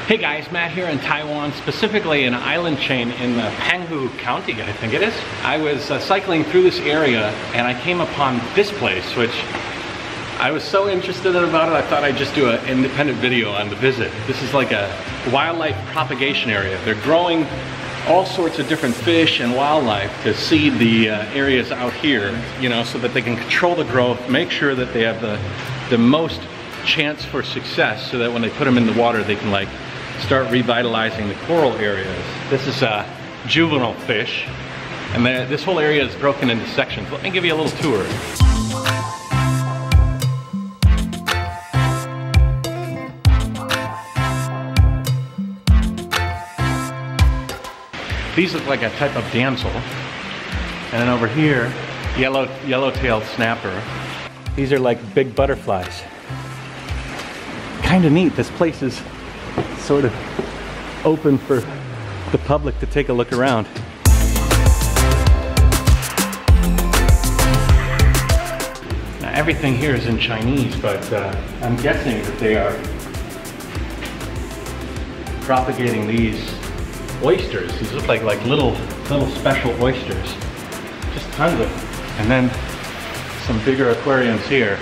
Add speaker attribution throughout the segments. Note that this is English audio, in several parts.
Speaker 1: Hey guys, Matt here in Taiwan, specifically an island chain in the Penghu County, I think it is. I was cycling through this area and I came upon this place, which I was so interested about it, I thought I'd just do an independent video on the visit. This is like a wildlife propagation area. They're growing all sorts of different fish and wildlife to seed the areas out here, you know, so that they can control the growth, make sure that they have the most chance for success, so that when they put them in the water, they can like start revitalizing the coral areas. This is a juvenile fish, and this whole area is broken into sections. Let me give you a little tour. These look like a type of damsel. And then over here, yellow-tailed snapper. These are like big butterflies. Kind of neat. This place is sort of open for the public to take a look around. Now, everything here is in Chinese, but I'm guessing that they are propagating these oysters. These look like little special oysters. Just tons of them. And then some bigger aquariums here.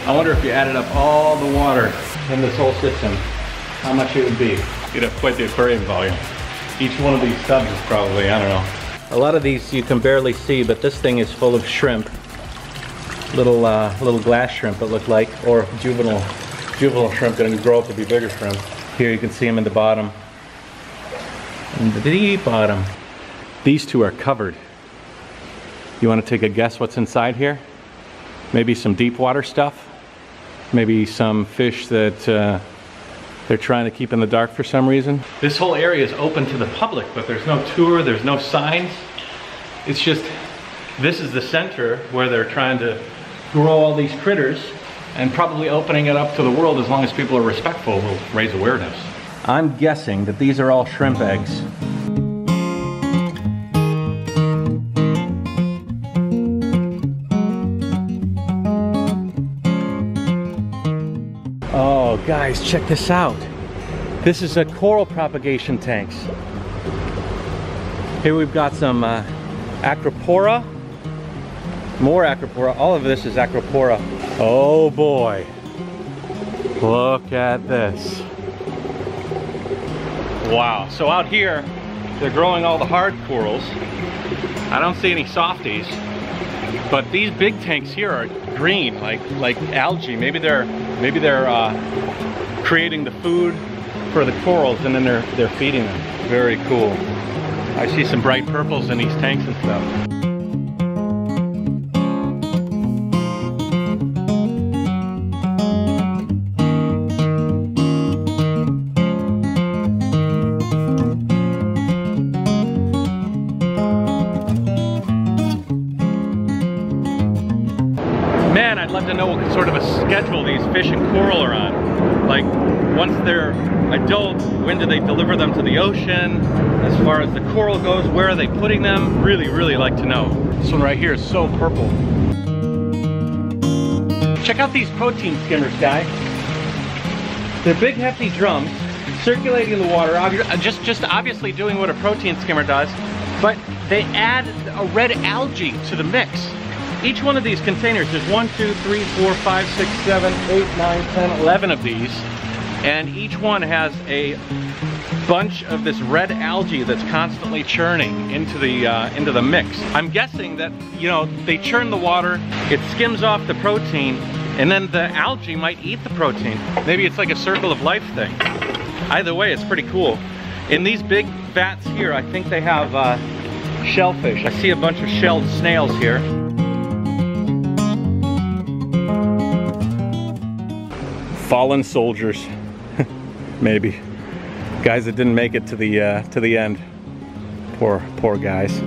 Speaker 1: I wonder if you added up all the water in this whole system, how much it would be. You'd have quite the aquarium volume. Each one of these tubs is probably, I don't know. A lot of these you can barely see, but this thing is full of shrimp. Little glass shrimp it looked like, or juvenile shrimp going to grow up to be bigger shrimp. Here you can see them in the bottom. In the deep bottom. These two are covered. You want to take a guess what's inside here? Maybe some deep water stuff? Maybe some fish that they're trying to keep in the dark for some reason. This whole area is open to the public, but there's no tour, there's no signs. It's just, this is the center where they're trying to grow all these critters, and probably opening it up to the world, as long as people are respectful, will raise awareness. I'm guessing that these are all shrimp eggs. Oh guys, check this out. This is a coral propagation tanks. Here we've got some acropora, more acropora. All of this is acropora. Oh boy, look at this. Wow, so out here they're growing all the hard corals. I don't see any softies, but these big tanks here are green, like algae. Maybe they're creating the food for the corals, and then they're feeding them. Very cool. I see some bright purples in these tanks and stuff. Man, I'd love to know what sort of a schedule these fish and coral are on. Like, once they're adults, when do they deliver them to the ocean? As far as the coral goes, where are they putting them? Really like to know. This one right here is so purple. Check out these protein skimmers, guys. They're big, hefty drums circulating in the water, just obviously doing what a protein skimmer does, but they add a red algae to the mix. Each one of these containers, there's 1, 2, 3, 4, 5, 6, 7, 8, 9, 10, 11 of these. And each one has a bunch of this red algae that's constantly churning into the mix. I'm guessing that, you know, they churn the water, it skims off the protein, and then the algae might eat the protein. Maybe it's like a circle of life thing. Either way, it's pretty cool. In these big vats here, I think they have shellfish. I see a bunch of shelled snails here. Fallen soldiers, maybe. Guys that didn't make it to the end. Poor guys.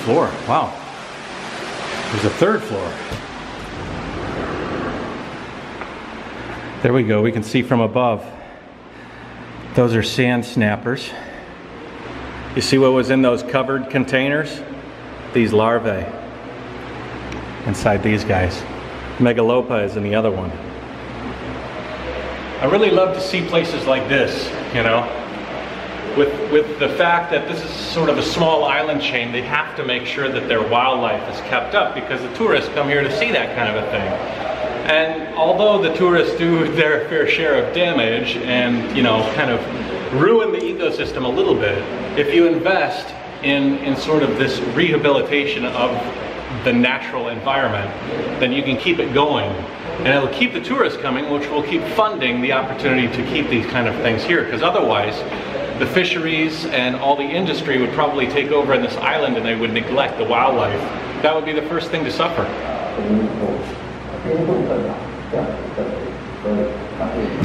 Speaker 1: floor. Wow. There's a third floor. There we go. We can see from above. Those are sand snappers. You see what was in those covered containers? These larvae inside these guys. Megalopa is in the other one. I really love to see places like this, you know. With the fact that this is sort of a small island chain, they have to make sure that their wildlife is kept up because the tourists come here to see that kind of a thing. And although the tourists do their fair share of damage and, you know, kind of ruin the ecosystem a little bit, if you invest in sort of this rehabilitation of the natural environment, then you can keep it going. And it'll keep the tourists coming, which will keep funding the opportunity to keep these kind of things here, because otherwise the fisheries and all the industry would probably take over in this island and they would neglect the wildlife. That would be the first thing to suffer.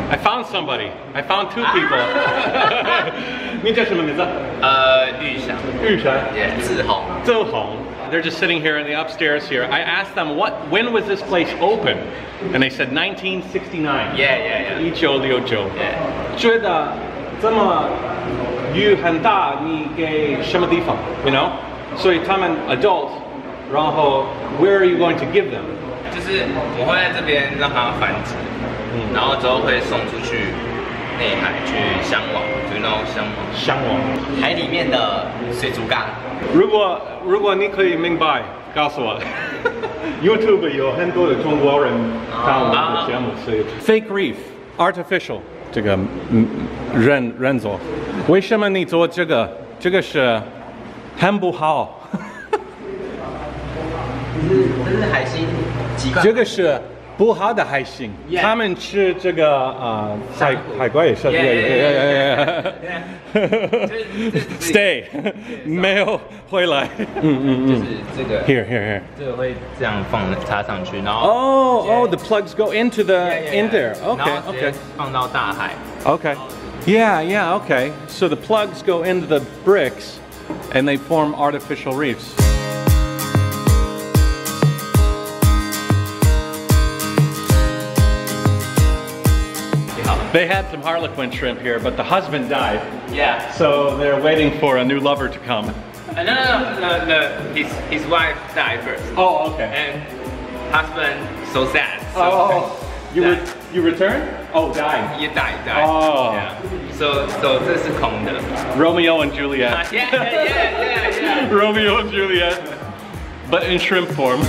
Speaker 1: I found somebody. I found two people. 你叫什么名字？玉山。玉山。Yeah, 志宏。志宏. They're just sitting here in the upstairs here. I asked them when was this place open, and they said 1969. Yeah. 1969. Yeah. 觉得这么雨很大，你给什么地方 ？You know? 所以他们 adult， 然后 where are you going to give them？
Speaker 2: 就是我会在这边让它繁殖，然后之后会送出去内海去箱网，就那种箱网，海里面的水族缸。
Speaker 1: 如果你可以明白，告诉我。YouTube 有很多的中国人看我们的节目，所以 fake reef artificial 这个人做，为什么你做这个？这个是很不好。
Speaker 2: 这是海星。
Speaker 1: 这个是不好的海星，他们吃这个海龟也是。Stay， 没有回来。
Speaker 2: 就是这个。
Speaker 1: Here。
Speaker 2: 这个会这样插上去，然后。
Speaker 1: the plugs go into in there. Okay.
Speaker 2: 放到大海。
Speaker 1: Okay. Yeah. Okay. So the plugs go into the bricks, and they form artificial reefs. They had some harlequin shrimp here, but the husband died.
Speaker 2: Yeah.
Speaker 1: So they're waiting for a new lover to come.
Speaker 2: No. His wife died first.
Speaker 1: Oh, okay.
Speaker 2: And husband so sad.
Speaker 1: You returned? Oh, died.
Speaker 2: You died.
Speaker 1: Oh.
Speaker 2: Yeah. So 这是空的。
Speaker 1: Romeo and Juliet.
Speaker 2: Yeah.
Speaker 1: Romeo and Juliet, but in shrimp form.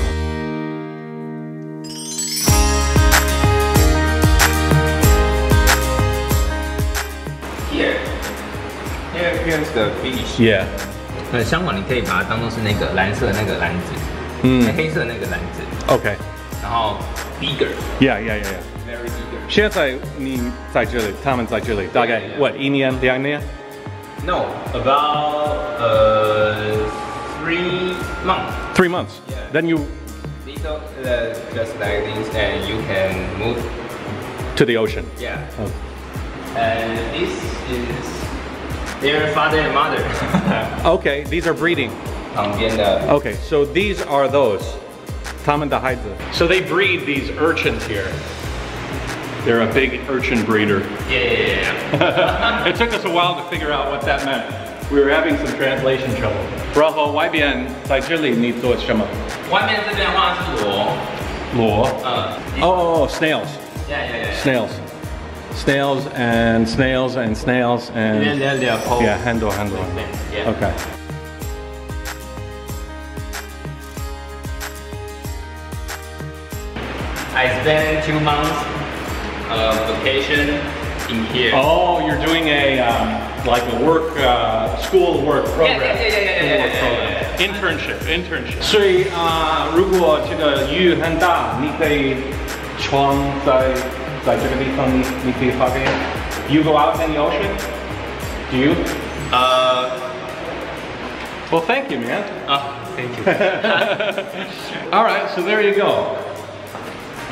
Speaker 2: Here's the fish.
Speaker 1: Yeah.
Speaker 2: 香港你可以把它当做是那个蓝色的那个篮子，黑色的那个篮子。
Speaker 1: Okay.
Speaker 2: 然后 bigger.
Speaker 1: Yeah.
Speaker 2: Very bigger.
Speaker 1: 现在你在这里，他们在这里，大概 what 1年2年
Speaker 2: No, about 3 months.
Speaker 1: 3 months.
Speaker 2: Yeah.
Speaker 1: Then you
Speaker 2: just like this, and you can move
Speaker 1: to the ocean.
Speaker 2: Yeah.
Speaker 1: Oh.
Speaker 2: And this is their father and mother.
Speaker 1: Okay, these are breeding.
Speaker 2: 旁边的
Speaker 1: Okay, so these are those. 他们的孩子. So they breed these urchins here. They're a big urchin breeder.
Speaker 2: Yeah.
Speaker 1: It took us a while to figure out what that meant. We were having some translation trouble. 然后外边在这里你做什么？
Speaker 2: 外面这边的话是螺。
Speaker 1: Oh, snails.
Speaker 2: Yeah.
Speaker 1: Snails and yeah, handle.
Speaker 2: Yeah.
Speaker 1: Okay.
Speaker 2: I spent 2 months vacation in here.
Speaker 1: Oh, you're doing a like a work school work program.
Speaker 2: Yeah.
Speaker 1: Internship. 所以如果这个雨很大，你可以穿在这个地方，你可以发现。You go out in the ocean? Do you? Well, thank you, man.
Speaker 2: Thank you.
Speaker 1: All right, so there you go.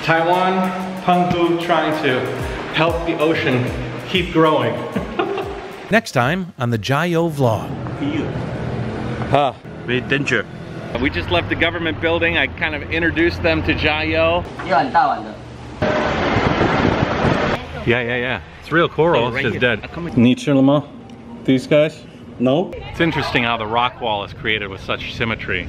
Speaker 1: Taiwan, Penghu trying to help the ocean keep growing.
Speaker 3: Next time on the Jayoe vlog.
Speaker 1: Very dangerous. We just left the government building. I kind of introduced them to Jayoe. Yeah. It's real coral, it's just dead. Nichirlama, these guys? No. It's interesting how the rock wall is created with such symmetry.